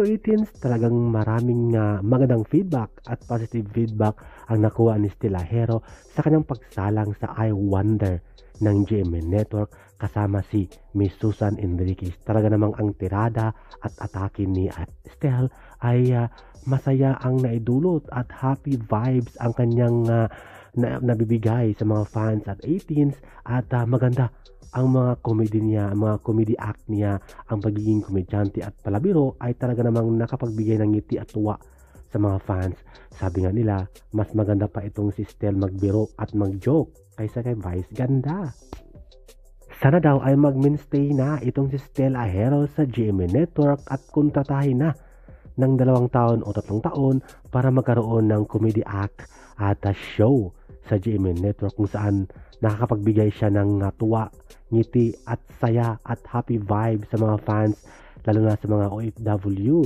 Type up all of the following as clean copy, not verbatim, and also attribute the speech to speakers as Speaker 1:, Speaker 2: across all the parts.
Speaker 1: Pero 18s talagang maraming magandang feedback at positive feedback ang nakuha ni Stella Hero sa kanyang pagsalang sa I Wonder ng GMA Network kasama si Miss Susan Enriquez. Talaga namang ang tirada at atake ni Stell ay masaya ang naidulot at happy vibes ang kanyang nabibigay sa mga fans at 18s at maganda ang mga comedy niya, ang mga comedy act niya, ang pagiging komedyante at palabiro ay talaga namang nakapagbigay ng ngiti at tuwa sa mga fans. Sabi nga nila, mas maganda pa itong si Stell magbiro at mag-joke kaysa kay Vice Ganda. Sana daw ay mag-mainstay na itong si Stell Ahero sa GMA Network at kontratahin na ng 2 taon o 3 taon para magkaroon ng comedy act at show sa GMA Network kung saan nakakapagbigay siya ng tuwa, ngiti at saya at happy vibe sa mga fans lalo na sa mga OFW.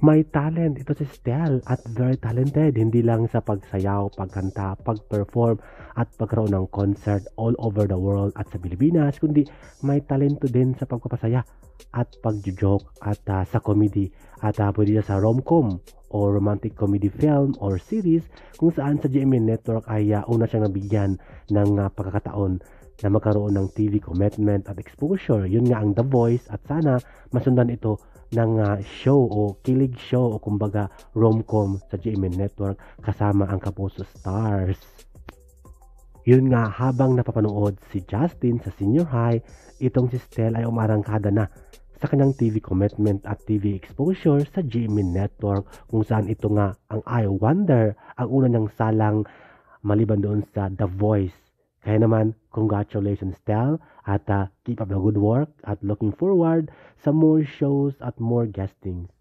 Speaker 1: May talent ito si Stell at very talented hindi lang sa pagsayaw, pagkanta, pagperform at pagkaroon ng concert all over the world at sa Pilipinas kundi may talento din sa pagpapasaya at pagjo-joke at sa comedy at pwede sa rom-com o romantic comedy film or series kung saan sa GMA Network ay una siyang nabigyan ng pagkakataon na magkaroon ng TV commitment at exposure. Yun nga ang The Voice at sana masundan ito ng show o kilig show o kumbaga rom-com sa GMA Network kasama ang Kapuso Stars. Yun nga habang napapanood si Justin sa senior high, itong si Stell ay umarangkada na sa kanyang TV commitment at TV exposure sa GMA Network kung saan ito nga ang I Wonder ang una niyang salang maliban doon sa The Voice. Kaya naman, congratulations Stell at keep up the good work at looking forward sa more shows at more guestings.